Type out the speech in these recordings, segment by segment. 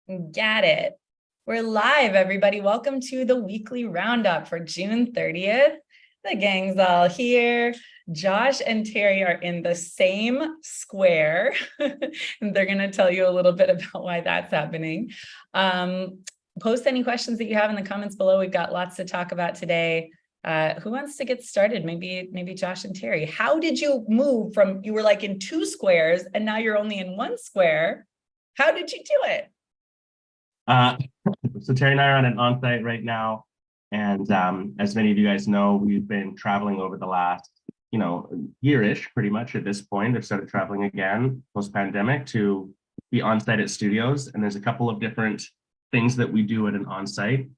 Got it. We're live, everybody. Welcome to the weekly roundup for June 30th. The gang's all here. Josh and Terry are in the same square. And they're going to tell you a little bit about why that's happening. Post any questions that you have in the comments below. We've got lots to talk about today. Who wants to get started? Maybe Josh and Terry. How did you move from, you were like in two squares and now you're only in one square? How did you do it? So Terry and I are on an on-site right now, and as many of you guys know, we've been traveling over the last, year-ish, pretty much at this point. I've started traveling again post-pandemic to be on-site at studios, and there's a couple of different things that we do at an on-site,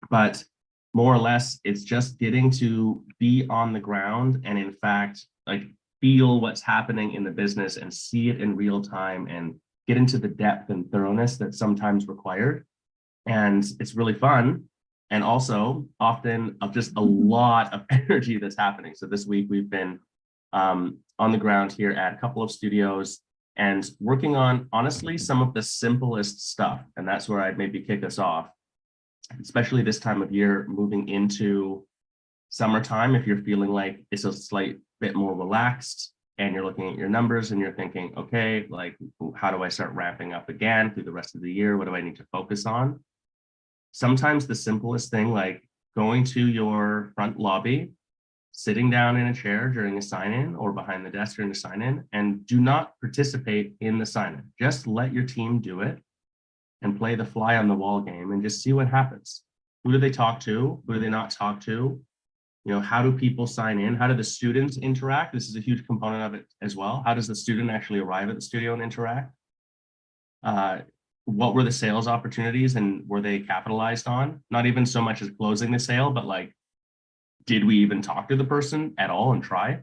but more or less, it's just getting to be on the ground and, in fact, like feel what's happening in the business and see it in real time and get into the depth and thoroughness that's sometimes required. And it's really fun. And also often of just a lot of energy that's happening. So this week we've been on the ground here at a couple of studios and working on, honestly, some of the simplest stuff. And that's where I'd maybe kick us off, especially this time of year, moving into summertime. If you're feeling like it's a slight bit more relaxed, and you're looking at your numbers and you're thinking, okay, like, how do I start ramping up again through the rest of the year? What do I need to focus on? Sometimes the simplest thing, like going to your front lobby, sitting down in a chair during a sign-in or behind the desk during a sign-in, and do not participate in the sign-in. Just let your team do it and play the fly on the wall game and just see what happens. Who do they talk to? Who do they not talk to? How do people sign in? How do the students interact? This is a huge component of it as well. How does the student actually arrive at the studio and interact? What were the sales opportunities and were they capitalized on? Not even so much as closing the sale, but like, did we even talk to the person at all and try?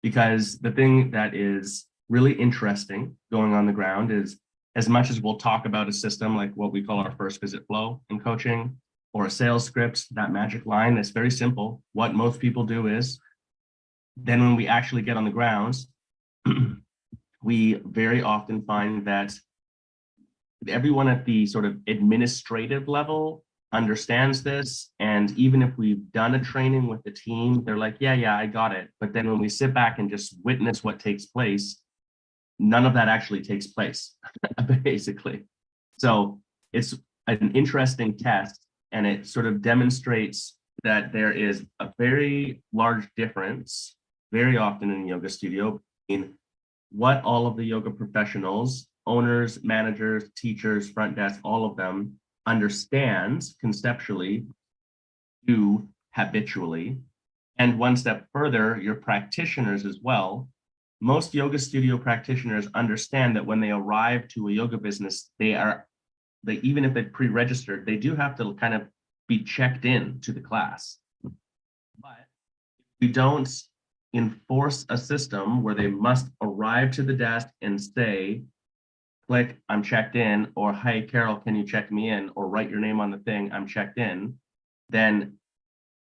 Because the thing that is really interesting going on the ground is, as much as we'll talk about a system like what we call our first visit flow in coaching, or a sales script, that magic line that's very simple. What most people do is, then when we actually get on the grounds, we very often find that everyone at the sort of administrative level understands this. And even if we've done a training with the team, they're like, yeah, I got it. But then when we sit back and just witness what takes place, none of that actually takes place, basically. So it's an interesting test. And it sort of demonstrates that there is a very large difference very often in a yoga studio in what all of the yoga professionals, owners, managers, teachers, front desk, all of them understand conceptually, do habitually. And one step further, your practitioners as well. Most yoga studio practitioners understand that when they arrive to a yoga business, even if they pre-registered, they do have to kind of be checked in to the class. But we don't enforce a system where they must arrive to the desk and say, click, I'm checked in, or hey, Carol, can you check me in? Or write your name on the thing, I'm checked in. Then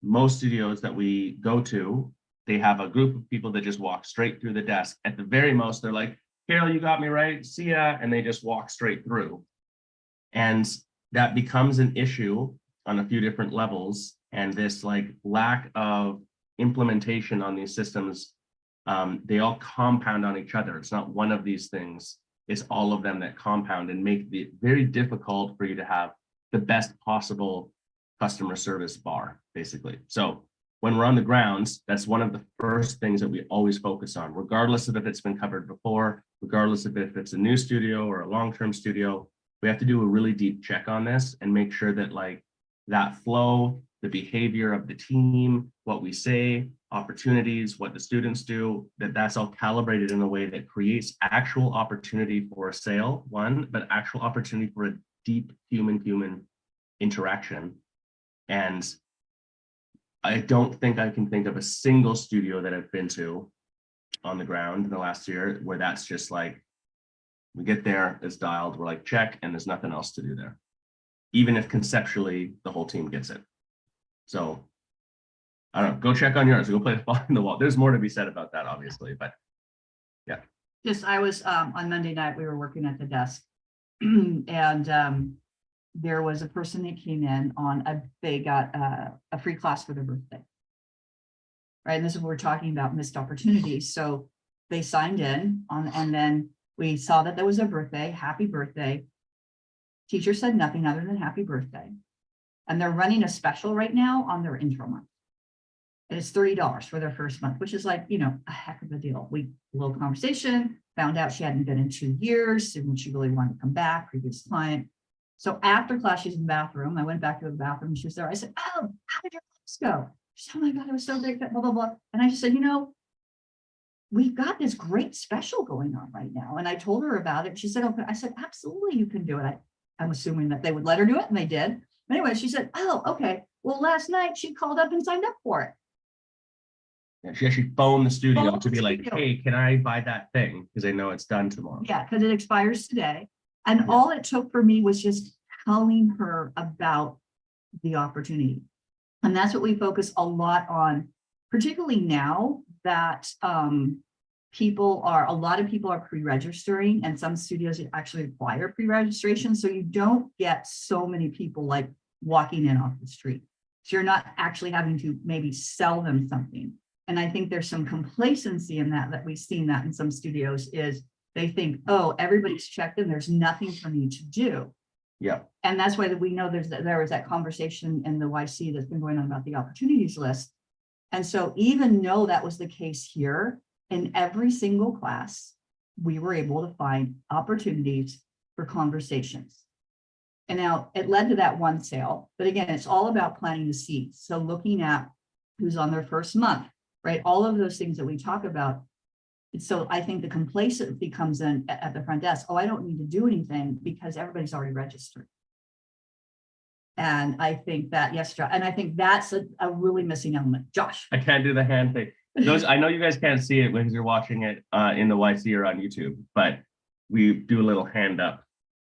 most studios that we go to, they have a group of people that just walk straight through the desk. At the very most, they're like, Carol, you got me right, see ya, and they just walk straight through. And that becomes an issue on a few different levels. And this like lack of implementation on these systems, they all compound on each other. It's not one of these things. It's all of them that compound and make it very difficult for you to have the best possible customer service bar, basically. So when we're on the grounds, that's one of the first things that we always focus on, regardless of if it's been covered before, regardless of if it's a new studio or a long-term studio. We have to do a really deep check on this and make sure that like that flow, the behavior of the team, what we say, opportunities, what the students do, that's all calibrated in a way that creates actual opportunity for a sale, one, but actual opportunity for a deep human interaction. And I don't think I can think of a single studio that I've been to on the ground in the last year where that's just like, we get there, it's dialed, we're like, check, and there's nothing else to do there. Even if conceptually the whole team gets it. So I don't know, go check on yours, go play the fly in the wall. There's more to be said about that, obviously, but yeah. I was on Monday night, we were working at the desk And there was a person that came in they got a free class for their birthday. Right. And this is what we're talking about, missed opportunities. So they signed in and then we saw that there was a birthday, happy birthday. Teacher said nothing other than happy birthday. And they're running a special right now on their intro month. And it's $30 for their first month, which is like, a heck of a deal. A little conversation, found out she hadn't been in 2 years and she really wanted to come back, previous client. So after class, she's in the bathroom. I went back to the bathroom. She was there. I said, "Oh, how did your class go?" She said, "Oh my God, it was so great, blah, blah, blah." And I just said, "We've got this great special going on right now." And I told her about it. She said, "Okay." I said, "Absolutely, you can do it." I'm assuming that they would let her do it, and they did. But anyway, she said, "Oh, okay. Well, last night she called up and signed up for it." Yeah, she actually phoned the studio to be like, "Hey, can I buy that thing?" Because they know it's done tomorrow. Yeah, because it expires today. And all it took for me was just telling her about the opportunity. And that's what we focus a lot on, particularly now that a lot of people are pre-registering, and some studios actually require pre-registration. So you don't get so many people like walking in off the street. So you're not actually having to maybe sell them something. And I think there's some complacency in that we've seen that in some studios is they think, "Oh, everybody's checked in, there's nothing for me to do." Yeah. And that's why we know there was that conversation in the YC that's been going on about the opportunities list. And so even though that was the case here, in every single class, we were able to find opportunities for conversations. And now it led to that one sale. But again, it's all about planting the seeds. So looking at who's on their first month, right? All of those things that we talk about. So I think the complacency comes in at the front desk. "Oh, I don't need to do anything because everybody's already registered." And I think that, yes, Josh, and I think that's a really missing element. Josh. I can't do the hand thing. I know you guys can't see it because you're watching it in the YC or on YouTube, but we do a little hand up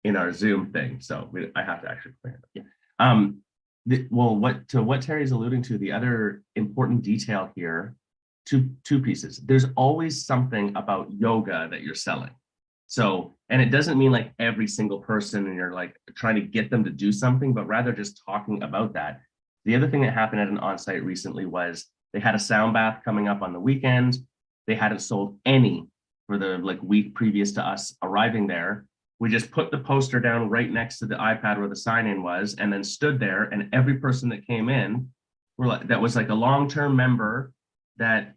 in our Zoom thing. So I have to actually clear it up. Yeah. What Terry's alluding to, the other important detail here, two pieces. There's always something about yoga that you're selling. So, and it doesn't mean like every single person and you're like trying to get them to do something, but rather just talking about that. The other thing that happened at an onsite recently was they had a sound bath coming up on the weekend. They hadn't sold any for the week previous to us arriving there. We just put the poster down right next to the iPad where the sign-in was, and then stood there, and every person that came in that was like a long-term member that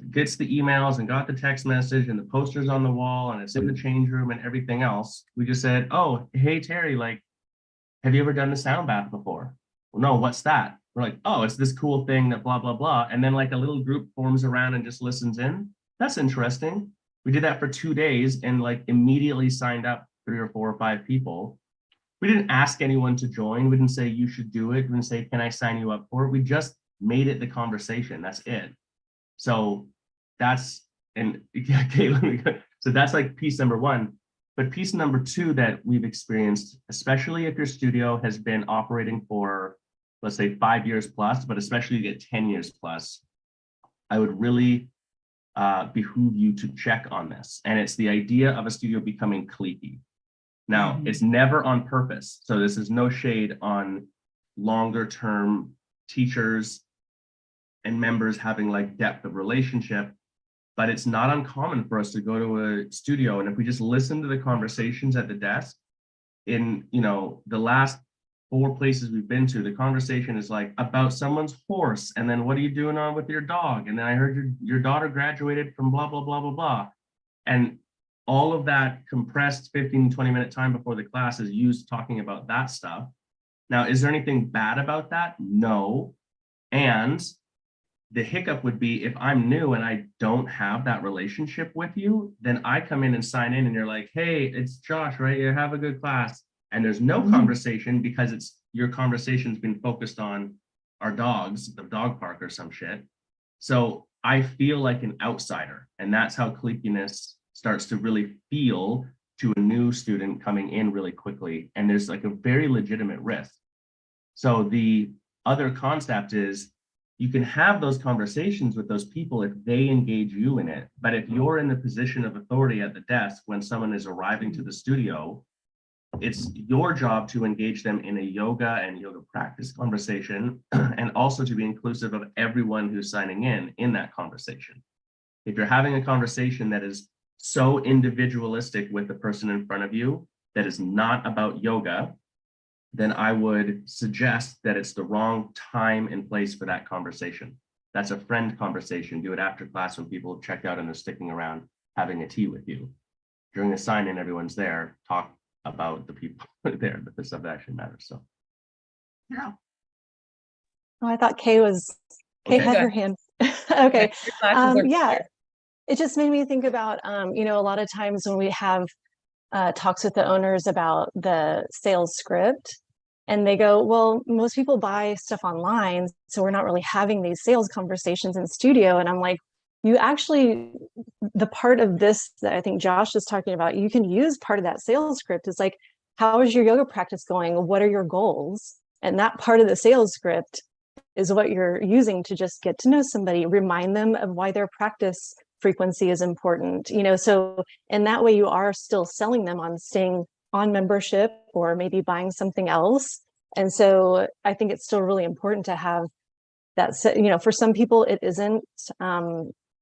gets the emails and got the text message and the posters on the wall and it's in the change room and everything else. We just said, "Oh, hey, Terry, have you ever done the sound bath before?" "Well, no, what's that?" We're like, "Oh, it's this cool thing that blah, blah, blah." And then a little group forms around and just listens in. "That's interesting." We did that for 2 days and immediately signed up 3 or 4 or 5 people. We didn't ask anyone to join. We didn't say you should do it. We didn't say, "Can I sign you up for it?" We just made it the conversation. That's it. So that's, and yeah, Caitlin, so that's piece number one. But piece number two that we've experienced, especially if your studio has been operating for, let's say 5 years plus, but especially you get 10 years plus, I would really behoove you to check on this. And it's the idea of a studio becoming cliquey. Now, it's never on purpose. So this is no shade on longer term teachers and members having depth of relationship, but it's not uncommon for us to go to a studio. And if we just listen to the conversations at the desk in, the last 4 places we've been to, the conversation is about someone's horse. And then what are you doing on with your dog? And then I heard your daughter graduated from blah, blah, blah, blah, blah. And all of that compressed 15, 20-minute time before the class is used talking about that stuff. Now, is there anything bad about that? No. And the hiccup would be if I'm new and I don't have that relationship with you, then I come in and sign in and you're like, "Hey, it's Josh, right? You have a good class." And there's no conversation because your conversation's been focused on our dogs, the dog park or some shit. So I feel like an outsider. And that's how cliquiness starts to really feel to a new student coming in really quickly. And there's a very legitimate risk. So the other concept is you can have those conversations with those people if they engage you in it. But if you're in the position of authority at the desk when someone is arriving to the studio, it's your job to engage them in a yoga and yoga practice conversation, and also to be inclusive of everyone who's signing in that conversation. If you're having a conversation that is so individualistic with the person in front of you, that is not about yoga, then I would suggest that it's the wrong time and place for that conversation. That's a friend conversation. Do it after class when people have checked out and they're sticking around having a tea with you. During the sign-in, everyone's there. Talk about the people there, but the stuff that actually matters. So, Yeah. Oh, I thought Kay Okay. had her hand. Okay. Your classes are Yeah, it just made me think about, you know, a lot of times when we have talks with the owners about the sales script, and they go, well, most people buy stuff online, so we're not really having these sales conversations in studio. And I'm like, you actually, the part of this that I think Josh is talking about, you can use part of that sales script. Is like, how is your yoga practice going? What are your goals? And that part of the sales script is what you're using to just get to know somebody, remind them of why their practice frequency is important, you know. So in that way, you are still selling them on staying on membership or maybe buying something else. And so I think it's still really important to have that, you know, for some people it isn't,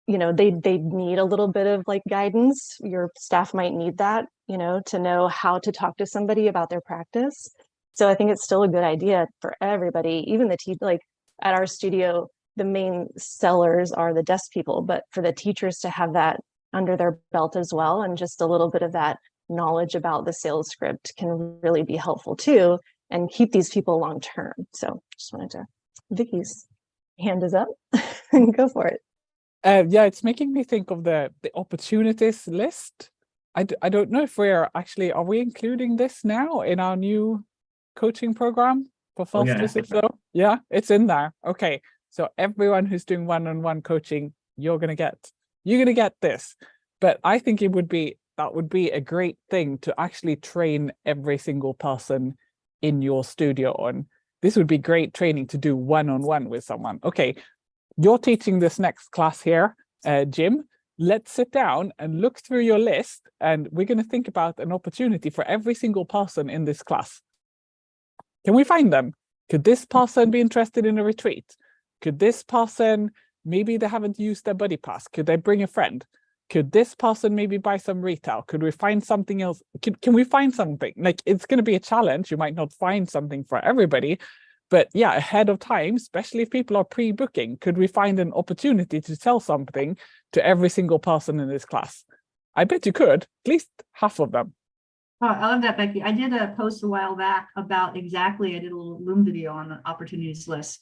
you know, they need a little bit of like guidance. Your staff might need that, you know, to know how to talk to somebody about their practice. So I think it's still a good idea for everybody, even the like at our studio, the main sellers are the desk people, but for the teachers to have that under their belt as well, and just a little bit of that knowledge about the sales script can really be helpful too, and keep these people long term. So just wanted to, Vicky's hand is up. Go for it. Yeah, it's making me think of the opportunities list. I don't know if are we including this now in our new coaching program for fast yeah. visit flow? Yeah, it's in there. Okay, so everyone who's doing one-on-one coaching, you're gonna get this. But I think that would be a great thing to actually train every single person in your studio on. This would be great training to do one-on-one with someone. Okay, you're teaching this next class here, Jim. Let's sit down and look through your list, and we're going to think about an opportunity for every single person in this class. Can we find them? Could this person be interested in a retreat? Could this person, maybe they haven't used their buddy pass, could they bring a friend? Could this person maybe buy some retail? Could we find something else? Can we find something? Like, it's going to be a challenge. You might not find something for everybody, but yeah, ahead of time, especially if people are pre-booking, could we find an opportunity to sell something to every single person in this class? I bet you could, at least half of them. Oh, I love that, Becky. I did a post a while back about exactly, I did a little Loom video on the opportunities list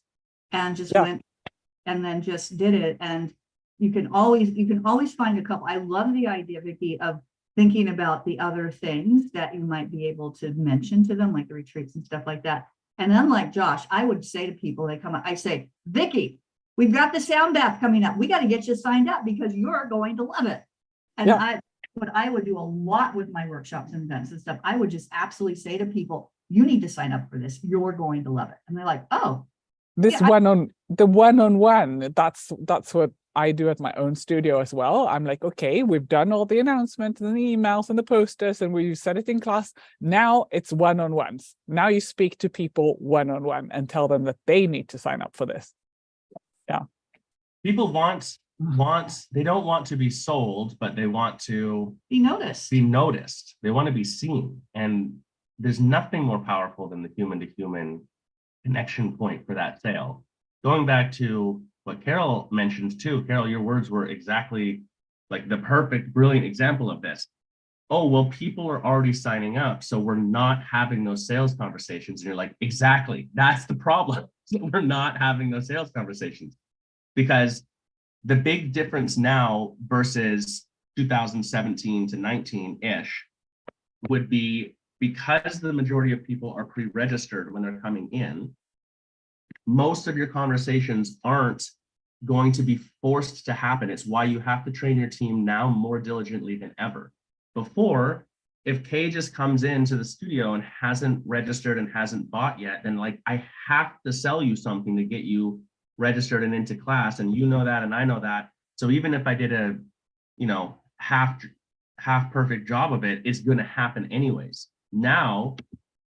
and just went and then just did it. And you can always find a couple. I love the idea, Vicky, of thinking about the other things that you might be able to mention to them, like the retreats and stuff like that. And unlike Josh, I would say to people, they come up, I say, Vicky, we've got the sound bath coming up. We got to get you signed up because you're going to love it. And what I would do a lot with my workshops and events and stuff, I would just absolutely say to people, you need to sign up for this. You're going to love it. And they're like, oh. This one-on-one, that's what I do at my own studio as well. I'm like, okay, we've done all the announcements and the emails and the posters and we said it in class. Now it's one-on-ones. Now you speak to people one-on-one and tell them that they need to sign up for this. Yeah. People they don't want to be sold, but they want to be noticed. They want to be seen. And there's nothing more powerful than the human to human connection point for that sale. Going back to what Carol mentioned too, Carol, your words were exactly like the perfect, brilliant example of this. Oh, well, people are already signing up, so we're not having those sales conversations. And you're like, exactly, that's the problem. We're not having those sales conversations. Because the big difference now versus 2017 to 19-ish would be, because the majority of people are pre-registered when they're coming in, most of your conversations aren't going to be forced to happen. It's why you have to train your team now more diligently than ever. Before, if Kay just comes into the studio and hasn't registered and hasn't bought yet, then like, I have to sell you something to get you registered and into class, and you know that and I know that. So even if I did a, half perfect job of it, it's going to happen anyways. Now,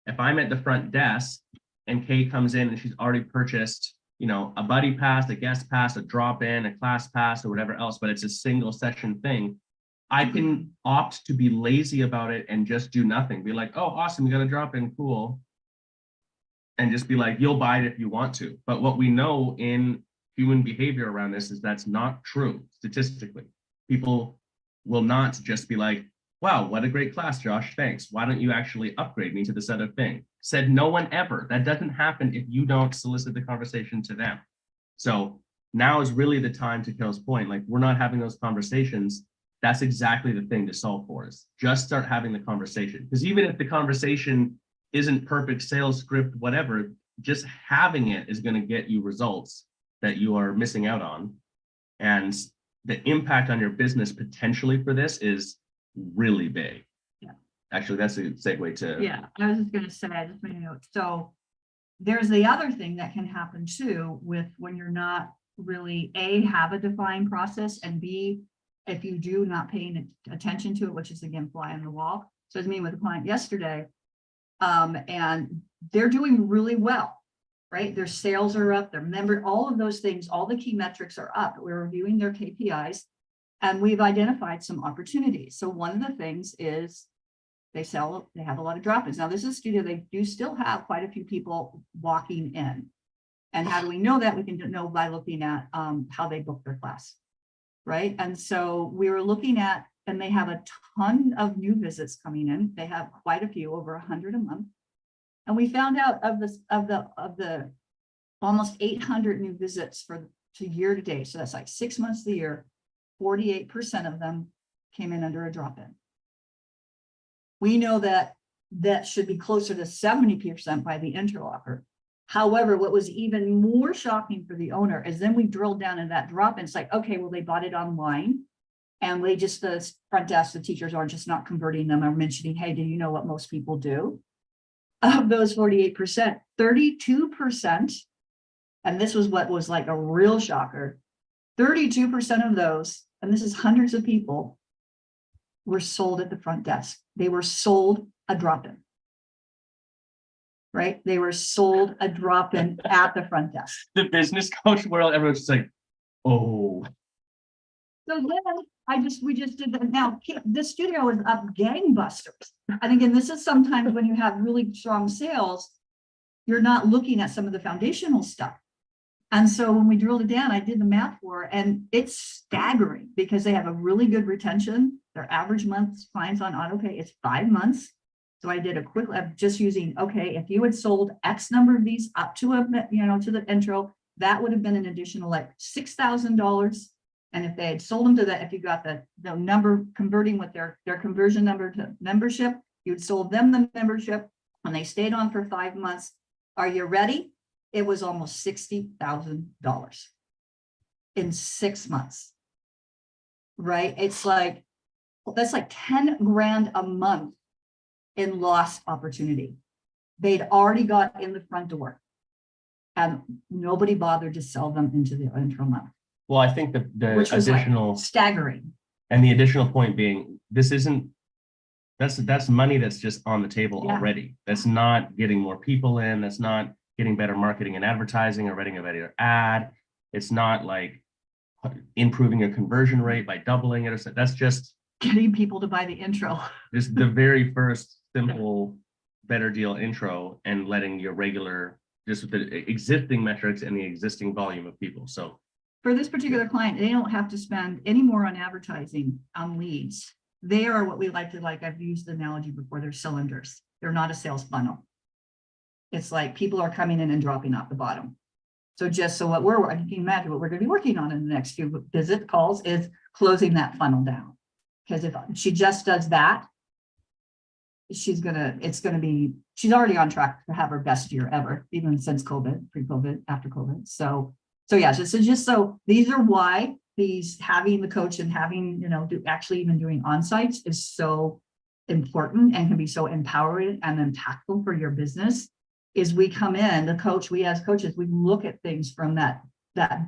if I'm at the front desk and Kay comes in and she's already purchased, you know, a buddy pass, a guest pass, a drop-in, a class pass, or whatever else, but it's a single session thing, I can opt to be lazy about it and just do nothing. Be like, oh, awesome, you got a drop-in, cool. And just be like, you'll buy it if you want to. But what we know in human behavior around this is that's not true statistically. People will not just be like, wow, what a great class, Josh, thanks. Why don't you actually upgrade me to this other thing? Said no one ever. That doesn't happen if you don't solicit the conversation to them. So now is really the time, to Carol's point, like we're not having those conversations. That's exactly the thing to solve for, is just start having the conversation. Because even if the conversation isn't perfect sales script, whatever, just having it is going to get you results that you are missing out on. And the impact on your business potentially for this is really big. Yeah. Actually, that's a segue to. Yeah, I was just gonna say, I just made a note. So there's the other thing that can happen too with when you're not really A, have a defined process, and B, if you do not paying attention to it, which is again fly on the wall. So I was meeting with a client yesterday, and they're doing really well, right? Their sales are up, their member, all of those things, all the key metrics are up. We're reviewing their KPIs, and we've identified some opportunities. So one of the things is they have a lot of drop-ins. Now this is a studio, they do still have quite a few people walking in. And how do we know that? We can know by looking at how they book their class, right? And so we were looking at, and they have a ton of new visits coming in. They have quite a few, over 100 a month. And we found out of the almost 800 new visits to year to date. So that's like 6 months of the year, 48% of them came in under a drop-in. We know that should be closer to 70% by the intro offer. However, what was even more shocking for the owner is then we drilled down in that drop-in. It's like, okay, well, they bought it online and they just, the front desk, the teachers are just not converting them or mentioning, hey, do you know what most people do? Of those 48%, 32%, and this was what was like a real shocker, 32% of those, and this is hundreds of people, were sold at the front desk. They were sold a drop-in, right? They were sold a drop-in at the front desk. The business coach world, everyone's just like, oh. So then we just did that. Now the studio is up gangbusters. And again, this is sometimes when you have really strong sales, you're not looking at some of the foundational stuff. And so when we drilled it down, I did the math for it, and it's staggering because they have a really good retention. Their average month's clients on autopay is 5 months. So I did a quick, just using, okay, if you had sold X number of these up to to the intro, that would have been an additional like $6,000. And if they had sold them to that, if you got the number converting with their conversion number to membership, you'd sold them the membership and they stayed on for 5 months. Are you ready? It was almost $60,000 in 6 months, right? It's like, that's like 10 grand a month in lost opportunity. They'd already got in the front door and nobody bothered to sell them into the intro month. Well, I think the Which was additional, like staggering. and the additional point being, this isn't, that's money that's just on the table already. That's not getting more people in. That's not getting better marketing and advertising or writing a better ad. It's not like improving your conversion rate by doubling it or so. That's just getting people to buy the intro. Just the very first simple better deal intro and letting your regular, just with the existing metrics and the existing volume of people. So for this particular client, they don't have to spend any more on advertising on leads. They are what we like to, I've used the analogy before, they're cylinders. They're not a sales funnel. It's like people are coming in and dropping off the bottom. So just so what you can imagine what we're going to be working on in the next few visit calls is closing that funnel down. Because if she just does that, she's already on track to have her best year ever, even since COVID, pre-COVID, after COVID. So yeah, so these are why having the coach and having, actually even doing on-sites is so important and can be so empowering and impactful for your business. Is we come in, we as coaches, we look at things from that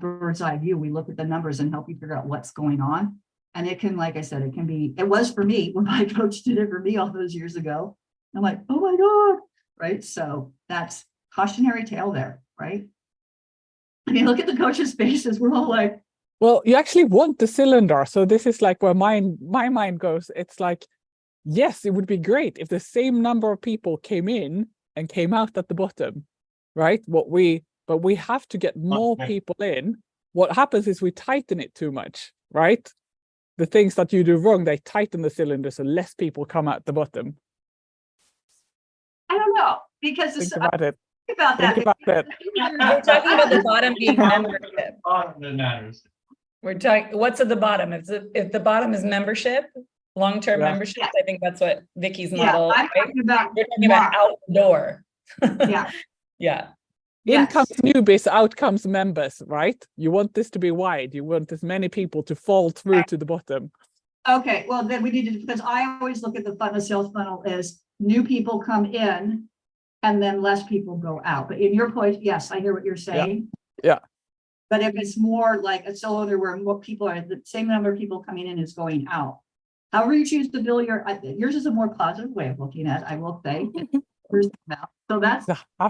bird's eye view. We look at the numbers and help you figure out what's going on. And it can, like I said, it was for me when my coach did it for me all those years ago. I'm like, oh my God, right? So that's cautionary tale there, right? I mean, look at the coaches' faces. We're all like, Well, you actually want the cylinder. So this is like where my mind goes. It's like, yes, it would be great if the same number of people came in and came out at the bottom, right? But we have to get more people in. What happens is we tighten it too much, right? The things that you do wrong, they tighten the cylinder so less people come out the bottom. I don't know, because Think about it. think about that. Think about it. We're talking about the bottom being membership. That matters. We're talking, what's at the bottom? If the bottom is membership, long-term Yeah. membership, I think that's what Vicky's Yeah, model, I'm right? talking about, We're talking about out the door. yeah, Yeah. In yes. comes newbies, out comes members, right? You want this to be wide. You want as many people to fall through to the bottom. Okay, well, then we need to, because I always look at the funnel, sales funnel as new people come in and then less people go out. But in your point, yes, I hear what you're saying. Yeah. But if it's more like a cylinder where more people are, the same number of people coming in is going out. However you choose to bill yours is a more positive way of looking at it, I will say. So that's,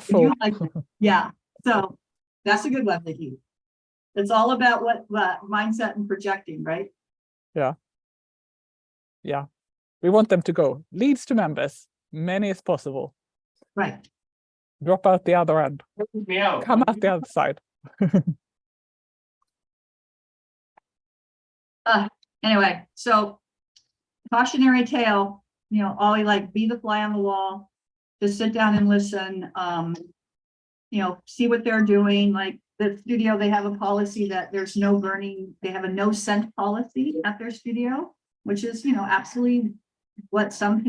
you like, yeah, so that's a good one, Vicki. It's all about what mindset and projecting, right? Yeah. We want them to go. Leads to members, many as possible. Right. Drop out the other end. Me out. Come out the other side. Anyway, so cautionary tale, always like be the fly on the wall, just sit down and listen, see what they're doing. Like the studio, they have a policy that there's no burning, they have a no scent policy at their studio, which is, absolutely what some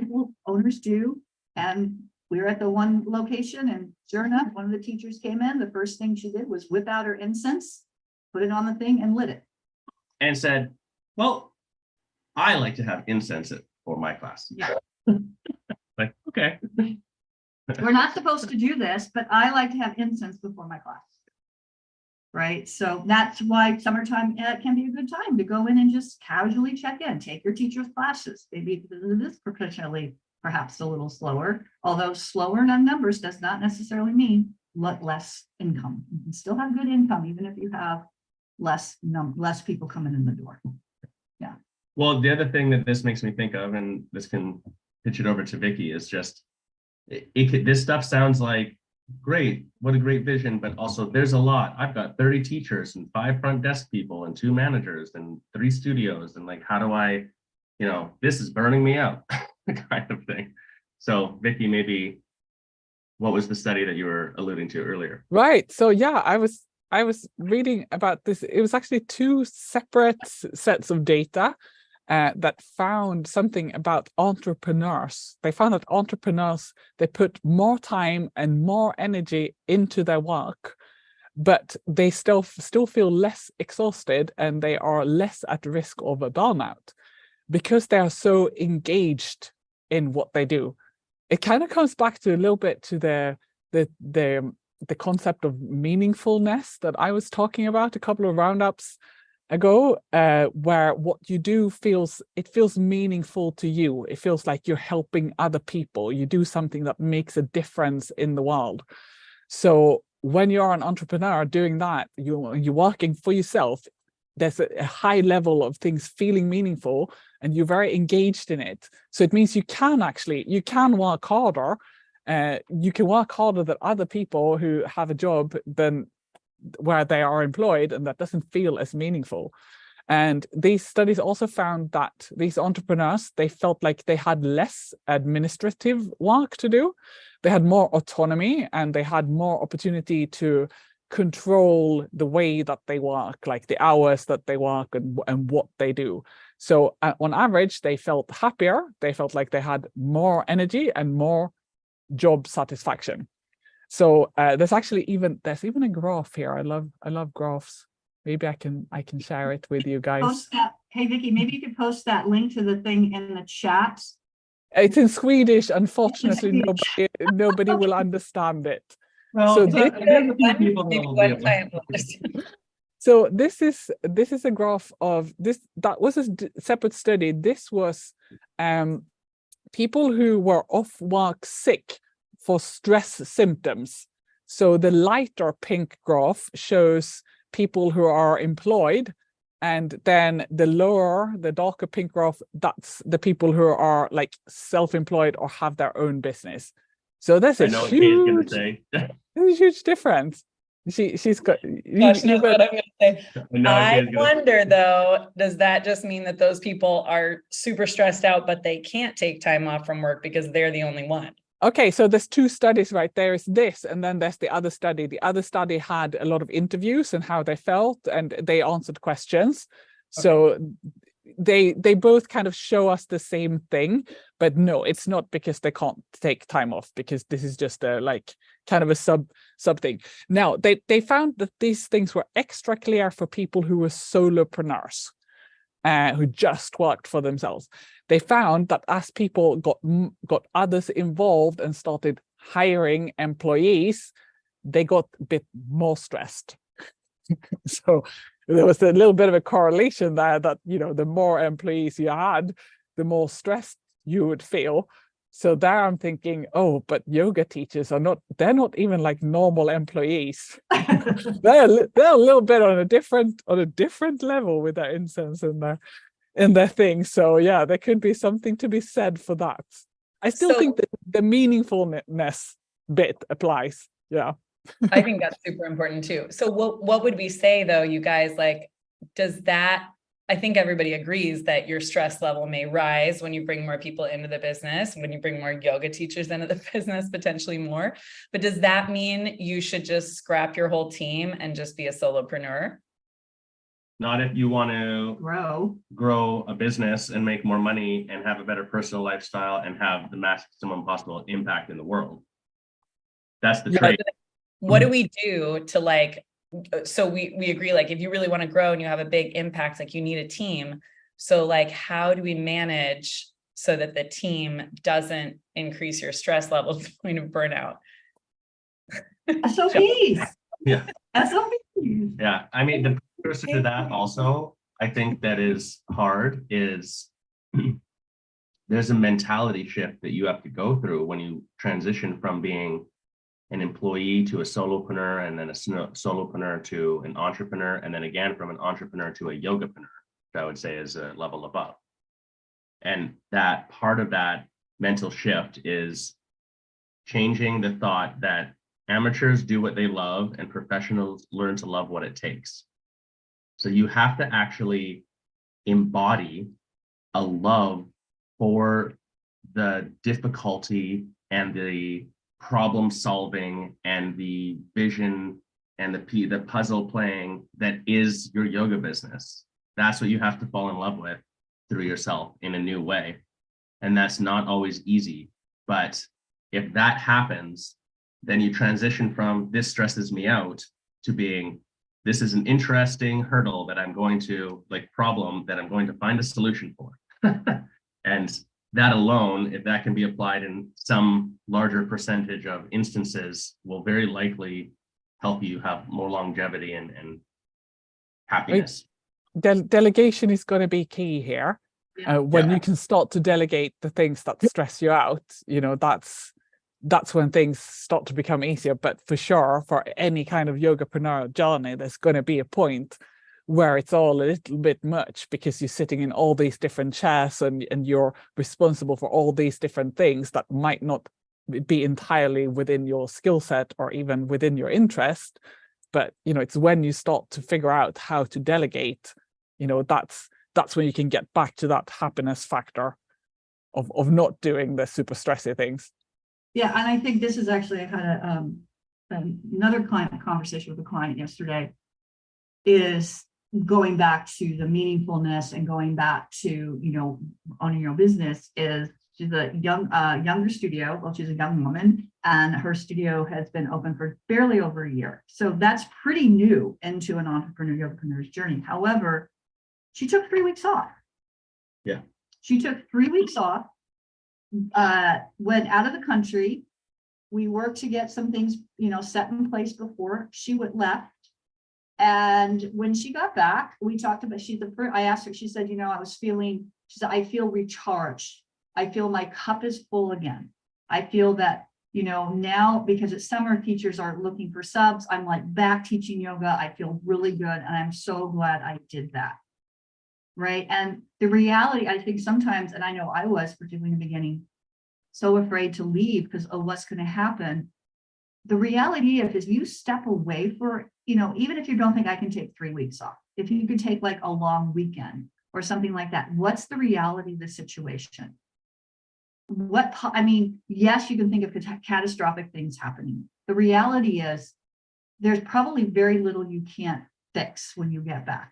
owners do. And we were at the one location and sure enough, one of the teachers came in, the first thing she did was whip out her incense, put it on the thing and lit it. And said, well, I like to have incense for my class. Yeah. Like, okay. We're not supposed to do this, but I like to have incense before my class. Right, so that's why summertime can be a good time to go in and just casually check in, take your teacher's classes. Maybe this professionally, perhaps a little slower, although slower on numbers does not necessarily mean less income. You can still have good income, even if you have less people coming in the door. Yeah. Well, the other thing that this makes me think of, and this can pitch it over to Vicki, is just this stuff sounds like great, what a great vision, but also there's a lot. I've got 30 teachers and 5 front desk people and 2 managers and 3 studios, and like, how do I, this is burning me out kind of thing. So Vicki, maybe what was the study that you were alluding to earlier? Right. So yeah, I was reading about this. It was actually 2 separate sets of data that found something about entrepreneurs. They found that entrepreneurs, they put more time and more energy into their work, but they still feel less exhausted and they are less at risk of a burnout because they are so engaged in what they do. It kind of comes back to a little bit to the concept of meaningfulness that I was talking about a couple of roundups ago, where what you do feels meaningful to you. It feels like you're helping other people. You do something that makes a difference in the world. So when you're an entrepreneur doing that, you're working for yourself. There's a high level of things feeling meaningful and you're very engaged in it. So it means you can work harder. You can work harder than other people who have a job than where they are employed, and that doesn't feel as meaningful. And these studies also found that these entrepreneurs, they felt like they had less administrative work to do. They had more autonomy and they had more opportunity to control the way that they work, like the hours that they work and what they do. So on average, they felt happier. They felt like they had more energy and more job satisfaction. So there's even a graph here. I love graphs. Maybe I can share it with you guys. Post that. Hey Vicki, maybe you could post that link to the thing in the chat. It's in Swedish. Unfortunately, nobody will understand it. Well, so so this is a graph of this. That was a separate study. This was people who were off work sick for stress symptoms. So the lighter pink graph shows people who are employed, and then the darker pink graph, that's the people who are like self-employed or have their own business. So that's I a know what Kay's gonna huge, say. that's a huge difference. She's got Josh knows what I'm gonna say. I know what I Kay's gonna wonder though, does that just mean that those people are super stressed out, but they can't take time off from work because they're the only one? Okay, so there's two studies, right? There's this, and then there's the other study. The other study had a lot of interviews and how they felt, and they answered questions. So they both kind of show us the same thing, but no, it's not because they can't take time off, because this is just a like kind of a sub thing. Now they found that these things were extra clear for people who were solopreneurs, who just worked for themselves. They found that as people got others involved and started hiring employees, they got a bit more stressed. So there was a little bit of a correlation there that, you know, the more employees you had, the more stressed you would feel. So there I'm thinking, oh, but yoga teachers they're not even like normal employees. they're a little bit on a different level with their incense in their thing. So yeah, there could be something to be said for that. I still think that the meaningfulness bit applies. Yeah. I think that's super important too. So what would we say though, you guys, like, does that, I think everybody agrees that your stress level may rise when you bring more people into the business, when you bring more yoga teachers into the business, potentially more, but does that mean you should just scrap your whole team and just be a solopreneur? Not if you want to Grow. a business and make more money and have a better personal lifestyle and have the maximum possible impact in the world. That's the trade. What do we do to like, so we agree, like if you really want to grow and you have a big impact, like you need a team. So like, how do we manage so that the team doesn't increase your stress level to the point of burnout? SOPs. Yeah. SOPs. Yeah. I mean, the person to that also, I think that is hard is there's a mentality shift that you have to go through when you transition from being an employee to a solopreneur, and then a solopreneur to an entrepreneur, and then again from an entrepreneur to a yogapreneur, which I would say is a level above. And that part of that mental shift is changing the thought that amateurs do what they love and professionals learn to love what it takes. So you have to actually embody a love for the difficulty and the problem solving and the vision and the puzzle playing that is your yoga business. That's what you have to fall in love with through yourself in a new way. And that's not always easy. But if that happens, then you transition from this stresses me out to being, this is an interesting hurdle that I'm going to problem that I'm going to find a solution for. And that alone, if that can be applied in some larger percentage of instances, will very likely help you have more longevity and happiness. Delegation is going to be key here. When you can start to delegate the things that stress you out, you know, that's when things start to become easier. But for sure, for any kind of yogapreneur journey, there's going to be a point where it's all a little bit much, because you're sitting in all these different chairs and you're responsible for all these different things that might not be entirely within your skill set or even within your interest. But, you know, it's when you start to figure out how to delegate, you know, that's when you can get back to that happiness factor of not doing the super stressy things. Yeah, and I think this is actually, I had another conversation with a client yesterday, is going back to the meaningfulness and going back to, you know, owning your business. Is she's a younger studio. Well, she's a young woman, and her studio has been open for barely over a year. So that's pretty new into an yogapreneur's journey. However, she took 3 weeks off. Yeah. She took 3 weeks off, went out of the country. We worked to get some things, you know, set in place before she left. And when she got back, we talked about, I asked her, she said, you know, she said, I feel recharged I feel my cup is full again. I feel that, you know, now because it's summer, teachers are looking for subs. I'm like back teaching yoga. I feel really good. And I'm so glad I did that. Right. And the reality, I think sometimes, and I know I was, particularly in the beginning, so afraid to leave because of what's going to happen. The reality is you step away for, you know, even if you don't think I can take 3 weeks off, if you could take like a long weekend or something like that, what's the reality of the situation? I mean, yes, you can think of catastrophic things happening. The reality is there's probably very little you can't fix when you get back,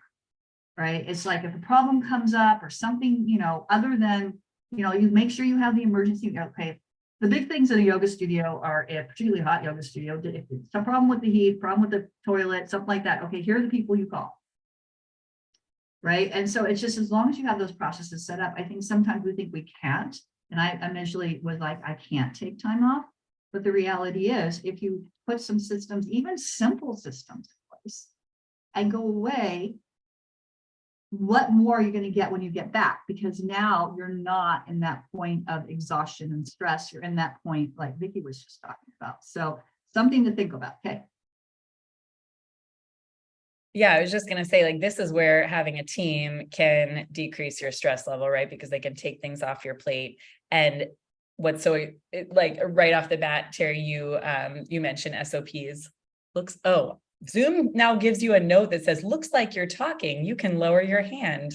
right? It's like if a problem comes up or something, you know, other than, you know, you make sure you have the emergency, okay. The big things in a yoga studio are, a particularly hot yoga studio, if it's a problem with the heat, problem with the toilet, something like that. Okay, here are the people you call. Right. And so it's just as long as you have those processes set up, I think sometimes we think we can't. And I initially was like, I can't take time off. But the reality is, if you put some systems, even simple systems in place and go away, what more are you going to get when you get back? Because now you're not in that point of exhaustion and stress. You're in that point like Vicki was just talking about. So something to think about. Okay. Yeah, I was just going to say, like, this is where having a team can decrease your stress level, right? Because they can take things off your plate. And what's so like right off the bat, Terry, you mentioned SOPs. Zoom now gives you a note that says, looks like you're talking. You can lower your hand.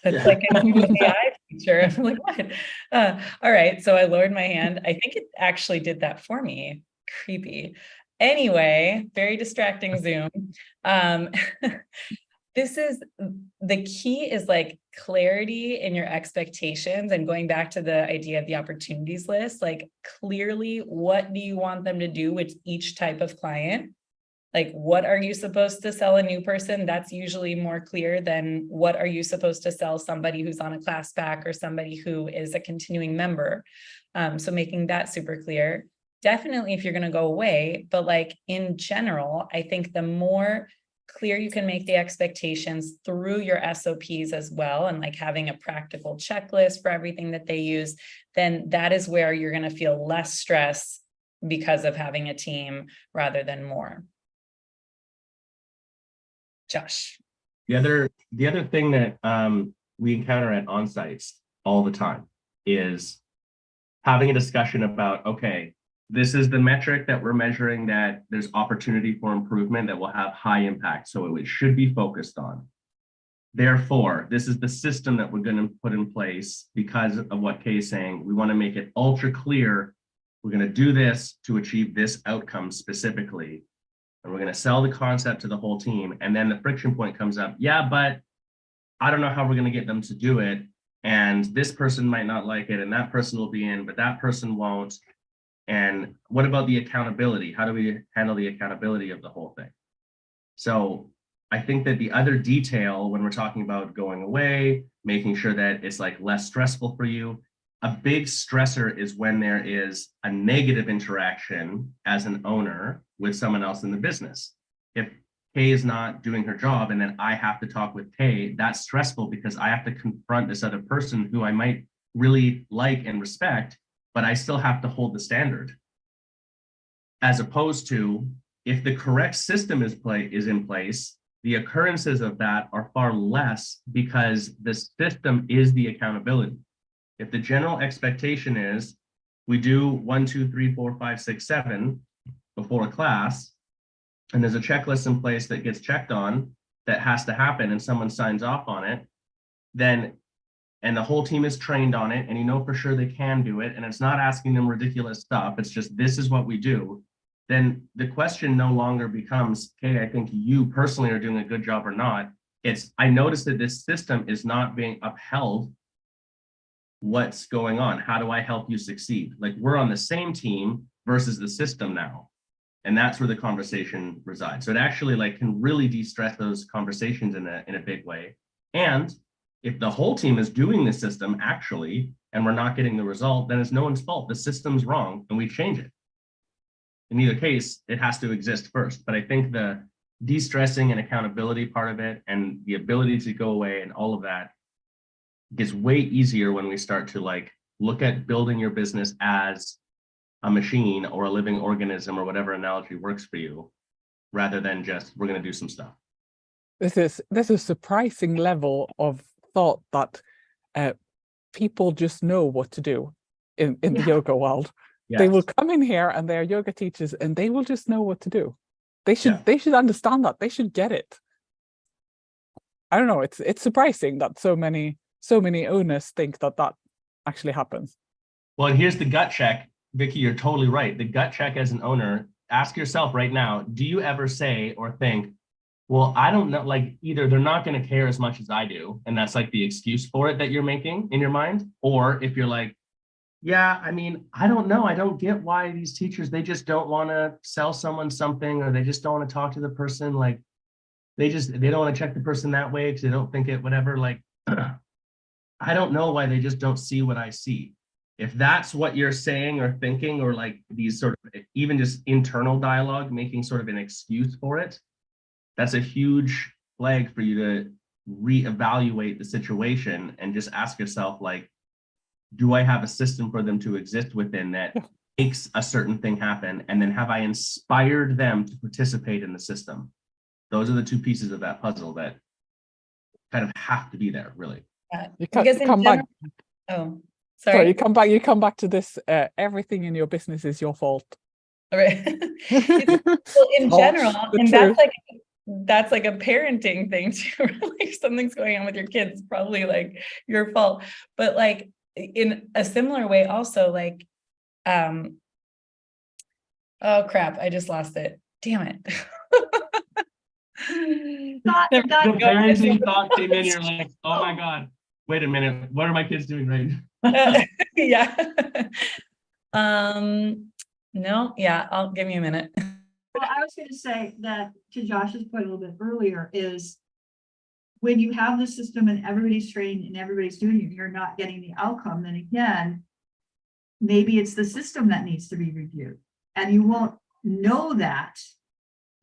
That's like a new AI feature. I'm like, what? All right. So I lowered my hand. I think it actually did that for me. Creepy. Anyway, very distracting Zoom. This is the key is like clarity in your expectations and going back to the idea of the opportunities list, like clearly, what do you want them to do with each type of client? Like, what are you supposed to sell a new person? That's usually more clear than what are you supposed to sell somebody who's on a class pack or somebody who is a continuing member. So making that super clear. Definitely if you're going to go away, but like in general, I think the more clear you can make the expectations through your SOPs as well, and like having a practical checklist for everything that they use, then that is where you're going to feel less stress because of having a team rather than more. Josh. The other thing that we encounter at on-sites all the time is having a discussion about, okay, this is the metric that we're measuring that there's opportunity for improvement that will have high impact. So it should be focused on. Therefore, this is the system that we're going to put in place because of what Kay is saying. We want to make it ultra clear. We're going to do this to achieve this outcome specifically. And we're going to sell the concept to the whole team. And then the friction point comes up. Yeah, but I don't know how we're going to get them to do it. And this person might not like it. And that person will be in, but that person won't. And what about the accountability? How do we handle the accountability of the whole thing? So I think that the other detail when we're talking about going away, making sure that it's like less stressful for you, a big stressor is when there is a negative interaction as an owner with someone else in the business. If Kay is not doing her job and then I have to talk with Kay, that's stressful because I have to confront this other person who I might really like and respect, but I still have to hold the standard. As opposed to if the correct system is in place, the occurrences of that are far less because the system is the accountability. If the general expectation is we do 1, 2, 3, 4, 5, 6, 7 before a class, and there's a checklist in place that gets checked on that has to happen and someone signs off on it, then, and the whole team is trained on it and you know for sure they can do it, and it's not asking them ridiculous stuff, it's just this is what we do, then the question no longer becomes, okay, I think you personally are doing a good job or not. It's, I noticed that this system is not being upheld. What's going on? How do I help you succeed? Like we're on the same team versus the system now. And that's where the conversation resides. So it actually like can really de-stress those conversations in a big way. And if the whole team is doing the system actually, and we're not getting the result, then it's no one's fault. The system's wrong and we change it. In either case, it has to exist first. But I think the de-stressing and accountability part of it and the ability to go away and all of that gets way easier when we start to like look at building your business as a machine or a living organism or whatever analogy works for you, rather than just, we're going to do some stuff. There's a surprising level of thought that people just know what to do in the yoga world. Yes. They will come in here and they're yoga teachers and they will just know what to do. They should understand that. They should get it. I don't know. It's surprising that so many owners think that actually happens. Well, and here's the gut check. Vicky, you're totally right. The gut check as an owner, ask yourself right now, do you ever say or think, well, I don't know, like either they're not going to care as much as I do, and that's like the excuse for it that you're making in your mind, or if you're like, yeah, I mean, I don't know. I don't get why these teachers, they just don't want to sell someone something, or they just don't want to talk to the person. Like they don't want to check the person that way because they don't think it, whatever. Like, I don't know why they just don't see what I see. If that's what you're saying or thinking, or like these sort of even just internal dialogue, making sort of an excuse for it, that's a huge flag for you to reevaluate the situation and just ask yourself, like, do I have a system for them to exist within that makes a certain thing happen? And then have I inspired them to participate in the system? Those are the two pieces of that puzzle that kind of have to be there, really. Because in general, oh, sorry. You come back to this, everything in your business is your fault. All right. Well, in general, and that's like a parenting thing too. Like if something's going on with your kids, probably like your fault. But like in a similar way, also like, oh crap, I just lost it. Damn it. The parenting thought came in, you're like, oh my God, wait a minute, what are my kids doing right? Yeah. No, yeah, I'll give you a minute. Well, I was going to say that to Josh's point a little bit earlier is when you have the system and everybody's trained and everybody's doing it, you're not getting the outcome. Then again, maybe it's the system that needs to be reviewed, and you won't know that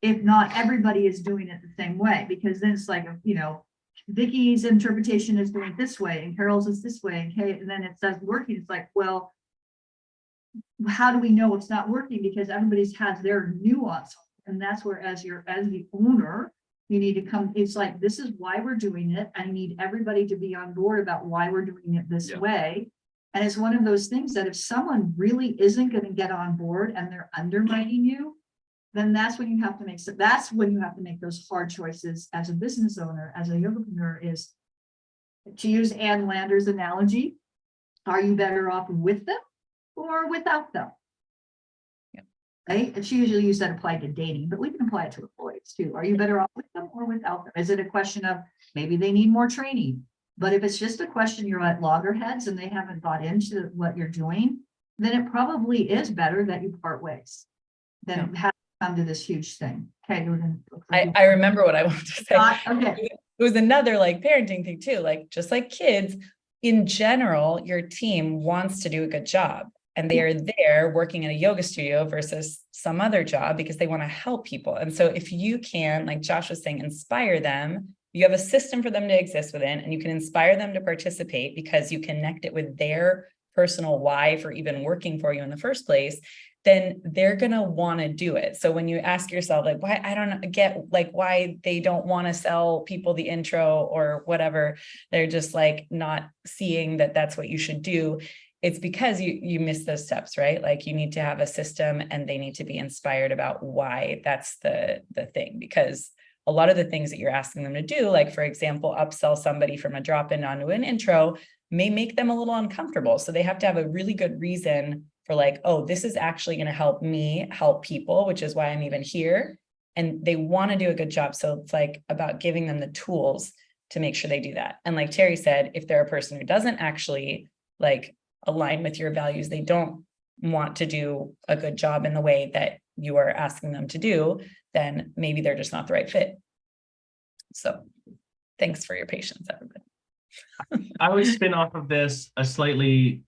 if not everybody is doing it the same way, because then it's like, you know, Vicky's interpretation is doing it this way and Carol's is this way, and then it says working. It's like, well, how do we know it's not working? Because everybody's has their nuance, and that's where as the owner, you need to come. It's like, this is why we're doing it. I need everybody to be on board about why we're doing it this way. And it's one of those things that if someone really isn't going to get on board and they're undermining you, then that's when you have to make those hard choices as a business owner, as a yogapreneur, is to use Ann Lander's analogy. Are you better off with them or without them? Yeah. Right? And she usually uses that applied to dating, but we can apply it to employees too. Are you better off with them or without them? Is it a question of maybe they need more training? But if it's just a question you're at loggerheads and they haven't bought into what you're doing, then it probably is better that you part ways than have come to this huge thing. Okay, I remember what I wanted to say. Okay. It was another like parenting thing too, like just like kids in general, your team wants to do a good job, and they are there working in a yoga studio versus some other job because they want to help people. And so if you can, like Josh was saying, inspire them, you have a system for them to exist within, and you can inspire them to participate because you connect it with their personal why for even working for you in the first place, then they're going to want to do it. So when you ask yourself, like, why, I don't get like why they don't want to sell people the intro or whatever, they're just like not seeing that that's what you should do. It's because you miss those steps, right? Like you need to have a system and they need to be inspired about why that's the thing, because a lot of the things that you're asking them to do, like for example, upsell somebody from a drop-in onto an intro may make them a little uncomfortable. So they have to have a really good reason for like, oh, this is actually going to help me help people, which is why I'm even here. And they want to do a good job. So it's like about giving them the tools to make sure they do that. And like Terry said, if they're a person who doesn't actually like align with your values, they don't want to do a good job in the way that you are asking them to do, then maybe they're just not the right fit. So thanks for your patience, everybody. I always spin off of this a slightly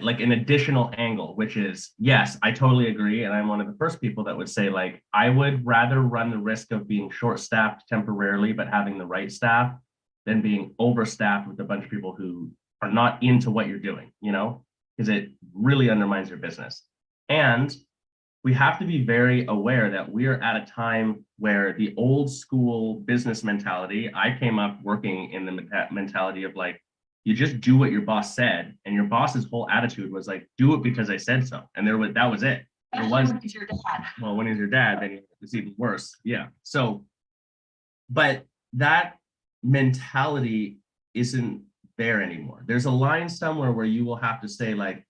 like an additional angle, which is, yes, I totally agree. And I'm one of the first people that would say, like, I would rather run the risk of being short-staffed temporarily, but having the right staff than being overstaffed with a bunch of people who are not into what you're doing, you know? because it really undermines your business. And we have to be very aware that we are at a time where the old school business mentality, I came up working in the mentality of like, you just do what your boss said, and your boss's whole attitude was like, do it because I said so. And that was it. There was, When he's your dad. well, when he's your dad, then it's even worse. Yeah. So, but that mentality isn't there anymore. There's a line somewhere where you will have to say like,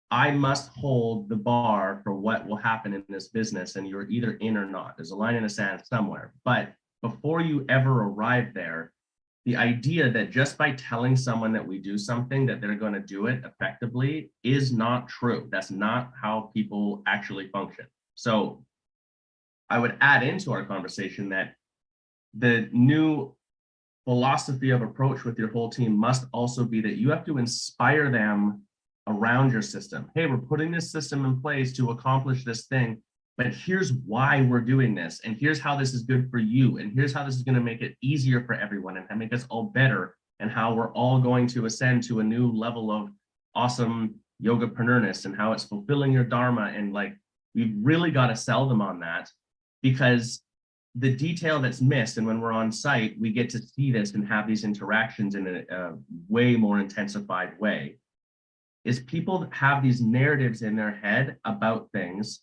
I must hold the bar for what will happen in this business, and you're either in or not. There's a line in the sand somewhere. But before you ever arrive there, the idea that just by telling someone that we do something that they're going to do it effectively is not true. That's not how people actually function. So I would add into our conversation that the new philosophy of approach with your whole team must also be that you have to inspire them around your system. Hey, we're putting this system in place to accomplish this thing, but here's why we're doing this, and here's how this is good for you, and here's how this is going to make it easier for everyone and make us all better, and how we're all going to ascend to a new level of awesome yogapreneurness, and how it's fulfilling your dharma. And like, we've really got to sell them on that, because the detail that's missed, and when we're on site, we get to see this and have these interactions in a way more intensified way, is people have these narratives in their head about things.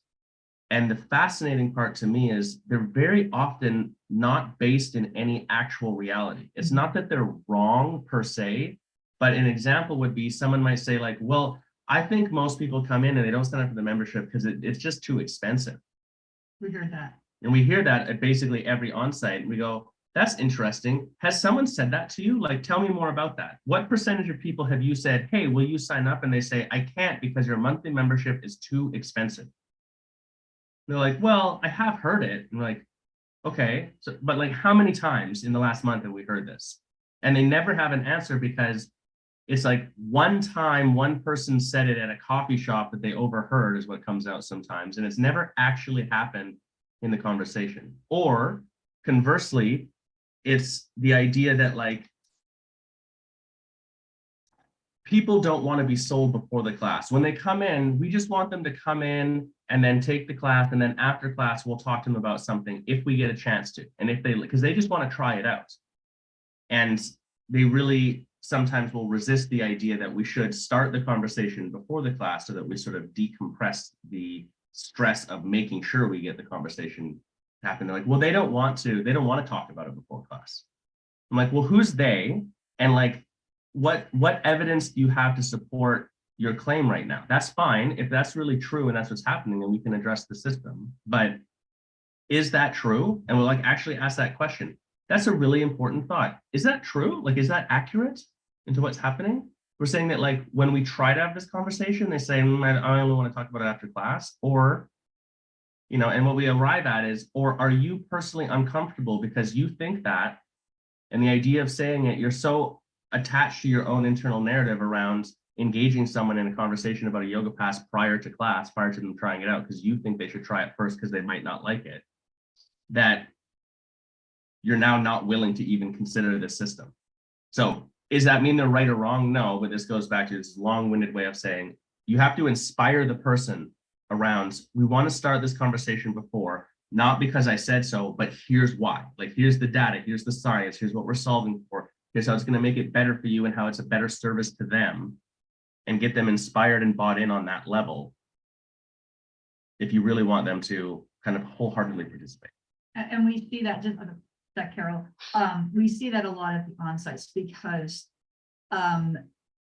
And the fascinating part to me is they're very often not based in any actual reality. It's not that they're wrong per se, but an example would be someone might say like, well, I think most people come in and they don't sign up for the membership because it's just too expensive. We heard that. And we hear that at basically every onsite, and we go, that's interesting. Has someone said that to you? Like, tell me more about that. What percentage of people have you said, hey, will you sign up? And they say, I can't because your monthly membership is too expensive. They're like, well, I have heard it. And we're like, okay, so, but like, how many times in the last month have we heard this? And they never have an answer, because it's like one time one person said it at a coffee shop that they overheard is what comes out sometimes. And it's never actually happened in the conversation. Or conversely, it's the idea that like, people don't want to be sold before the class. When they come in, we just want them to come in and then take the class. And then after class, we'll talk to them about something if we get a chance to. And if they, because they just want to try it out. And they really sometimes will resist the idea that we should start the conversation before the class so that we sort of decompress the stress of making sure we get the conversation happen. They're like, well, they don't want to talk about it before class. I'm like, well, who's they? And like, what evidence do you have to support your claim right now? That's fine. If that's really true and that's what's happening, then we can address the system. But is that true? And we'll like actually ask that question. That's a really important thought. Is that true? Like, is that accurate into what's happening? We're saying that like, when we try to have this conversation, they say, I only want to talk about it after class. Or, you know, and what we arrive at is, or are you personally uncomfortable because you think that, and the idea of saying it, you're so attached to your own internal narrative around engaging someone in a conversation about a yoga pass prior to class, prior to them trying it out, because you think they should try it first because they might not like it, that you're now not willing to even consider this system. So does that mean they're right or wrong? No, but this goes back to this long-winded way of saying you have to inspire the person around, we want to start this conversation before, not because I said so, but here's why. Like, here's the data, here's the science, here's what we're solving for, here's how it's going to make it better for you and how it's a better service to them, and get them inspired and bought in on that level if you really want them to kind of wholeheartedly participate. And we see that, just that, Carol, we see that a lot at the onsites, because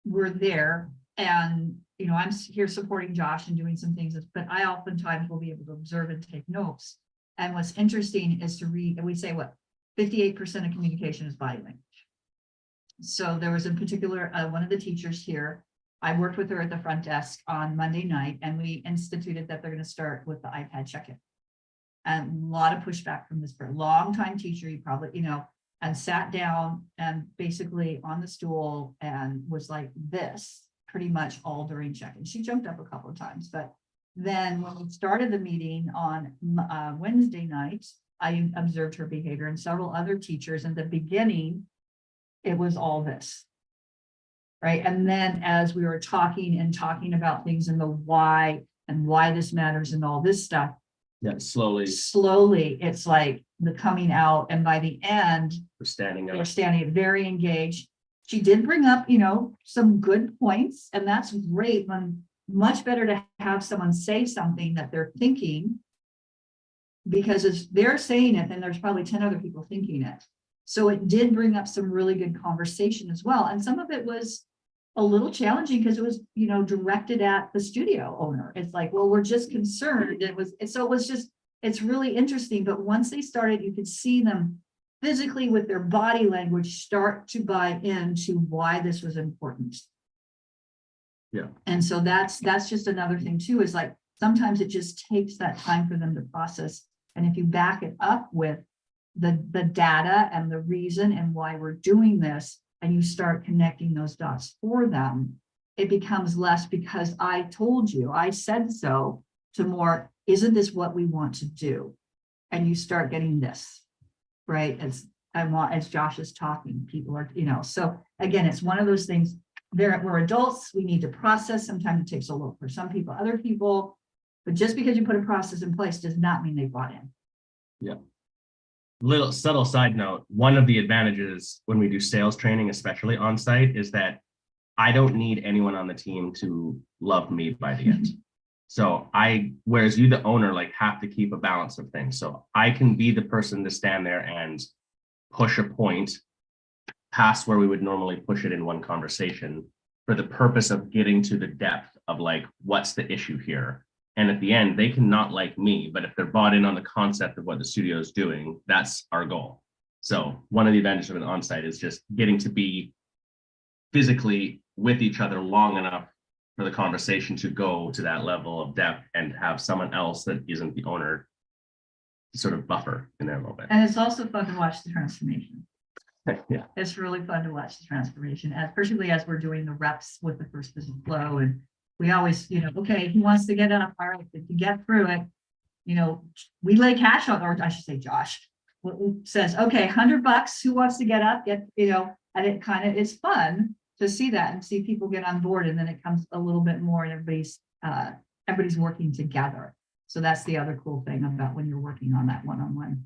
we're there, and you know, I'm here supporting Josh and doing some things, but I oftentimes will be able to observe and take notes. And what's interesting is to read, and we say what 58% of communication is body language. So there was in particular one of the teachers here, I worked with her at the front desk on Monday night, and we instituted that they're going to start with the iPad check-in. And a lot of pushback from this long-time teacher, you probably, you know, and sat down and basically on the stool and was like this pretty much all during check-in. She jumped up a couple of times, but then when we started the meeting on Wednesday night, I observed her behavior, and several other teachers in the beginning, it was all this. right? And then as we were talking about things and the why and why this matters and all this stuff, Yeah, slowly it's like the coming out, and by the end, we're standing they're up. standing very engaged. She did bring up, some good points, and that's great. When much better to have someone say something that they're thinking, because as they're saying it, then there's probably 10 other people thinking it. So it did bring up some really good conversation as well. And some of it was a little challenging because it was, directed at the studio owner. It's like, well, we're just concerned. It's really interesting. But once they started, you could see them physically with their body language start to buy into why this was important. Yeah. And so that's just another thing too, is like, sometimes it just takes that time for them to process. And if you back it up with the data and the reason and why we're doing this, and you start connecting those dots for them, it becomes less because I told you, I said so, to more, isn't this what we want to do? And you start getting this, right? As Josh is talking, people are, so again, it's one of those things. We're adults, we need to process. Sometimes it takes a little for some people, other people, but just because you put a process in place does not mean they bought in. Yeah. Little subtle side note, one of the advantages when we do sales training, especially on site, is that I don't need anyone on the team to love me by the end. So whereas you, the owner, like have to keep a balance of things. So I can be the person to stand there and push a point past where we would normally push it in one conversation for the purpose of getting to the depth of like, what's the issue here? And at the end, they can not like me, but if they're bought in on the concept of what the studio is doing, that's our goal. So one of the advantages of an onsite is just getting to be physically with each other long enough for the conversation to go to that level of depth and have someone else that isn't the owner sort of buffer in there a little bit. And it's also fun to watch the transformation. Yeah. It's really fun to watch the transformation, particularly as we're doing the reps with the first visit flow. And we always, okay, who wants to get up? All right, to get through it, we lay cash on, or I should say Josh says, okay, $100, who wants to get up? And it's fun to see that and see people get on board. And then it comes a little bit more and everybody's working together. So that's the other cool thing about when you're working on that one-on-one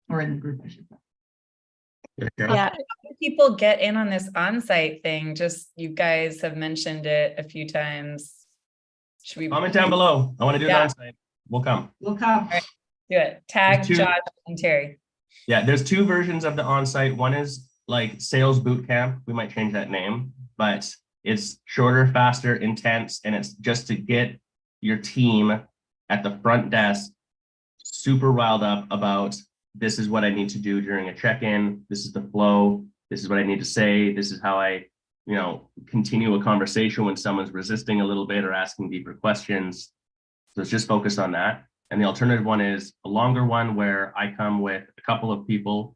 or in the group, I should say. Yeah. People get in on this on-site thing. Just, you guys have mentioned it a few times. Should we comment down below? I want to do it on-site. We'll come. We'll come. Right, do it. Tag There's two- Josh and Terry. Yeah, there's two versions of the on-site. One is like sales boot camp. We might change that name, but it's shorter, faster, intense, and it's just to get your team at the front desk super riled up about, this is what I need to do during a check-in. This is the flow. This is what I need to say. This is how I, continue a conversation when someone's resisting a little bit or asking deeper questions. So it's just focused on that. And the alternative one is a longer one where I come with a couple of people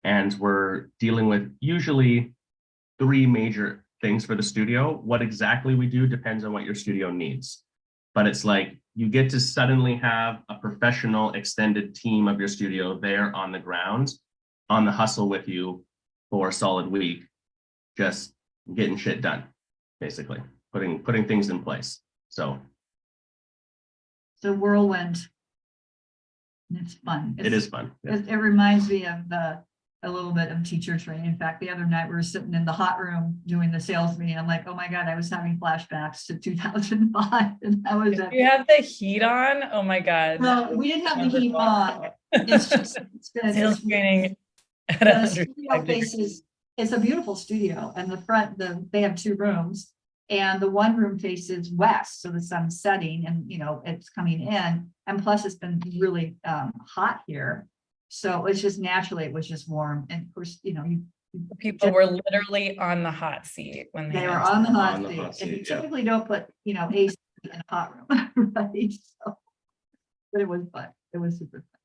and we're dealing with usually 3 major things for the studio. What exactly we do depends on what your studio needs. But it's like you get to suddenly have a professional extended team of your studio there on the ground, on the hustle with you for a solid week, just getting shit done, basically, putting things in place. So it's a whirlwind. And it's fun. it is fun. Yeah. It reminds me of a little bit of teacher training. In fact, the other night we were sitting in the hot room doing the sales meeting. I'm like, oh my God, I was having flashbacks to 2005. And I was You have the heat on? Oh my God. well, we didn't have the heat on. It's just Sales training at the 105 studio degrees. faces, it's a beautiful studio, and the front, they have 2 rooms, and the one room faces west, so the sun's setting and it's coming in, and plus it's been really hot here, so it's just naturally it was just warm, and of course People were literally on the hot seat when they were entered. on the hot On the seat, hot and seat, you yeah. typically don't put AC in a hot room, right? So, but it was fun. It was super fun.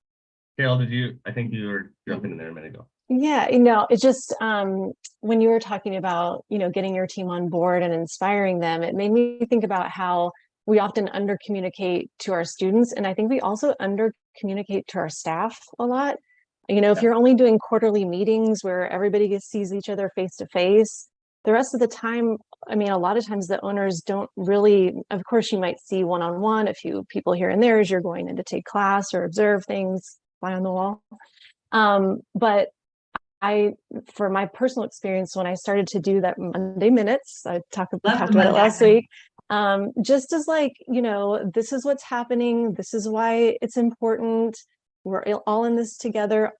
Carol, I think you were jumping in there a minute ago. Yeah, it's just when you were talking about, getting your team on board and inspiring them, it made me think about how we often under communicate to our students. And I think we also under communicate to our staff a lot. If you're only doing quarterly meetings where everybody sees each other face to face, the rest of the time, I mean, a lot of times the owners don't really, of course, you might see one-on-one, a few people here and there as you're going in to take class or observe things, fly on the wall. But for my personal experience, when I started to do that Monday minutes, I talked about it last week, just as like, you know, this is what's happening. This is why it's important. We're all in this together.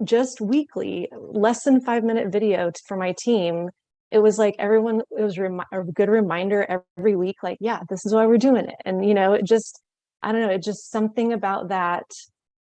Just weekly, less than 5-minute video for my team. It was like everyone, it was a good reminder every week, like, yeah, this is why we're doing it. And, you know, it just, I don't know, it just something about that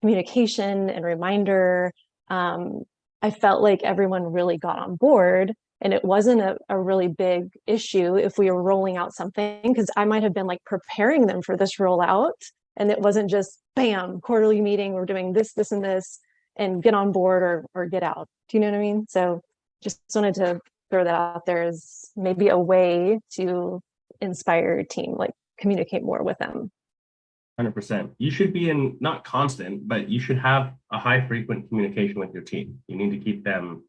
communication and reminder. I felt like everyone really got on board, and it wasn't a really big issue if we were rolling out something, because I might have been like preparing them for this rollout, and it wasn't just bam, quarterly meeting, we're doing this, this, and this, and get on board or get out. Do you know what I mean? So just wanted to throw that out there as maybe a way to inspire your team, like communicate more with them. 100%. You should be in not constant, but you should have a high frequent communication with your team. You need to keep them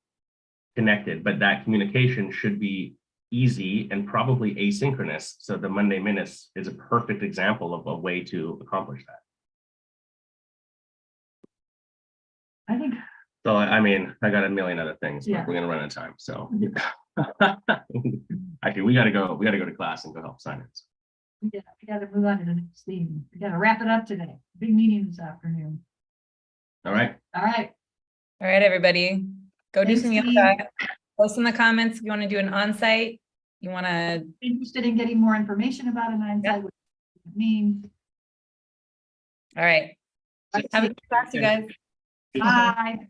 connected, but that communication should be easy and probably asynchronous. So the Monday Minutes is a perfect example of a way to accomplish that. I think, So I mean, I got a million other things, but Yeah. we're gonna run out of time. So actually, we gotta go to class and go help sign it. we gotta move on to the next theme. We gotta wrap it up today. Big meeting this afternoon. All right. All right. All right, everybody, go do Thanks, some Steve. yoga. Post in the comments if you want to do an on-site. You want to, Interested in getting more information about an onsite, what it means. all right. Have a good class, you guys. Bye.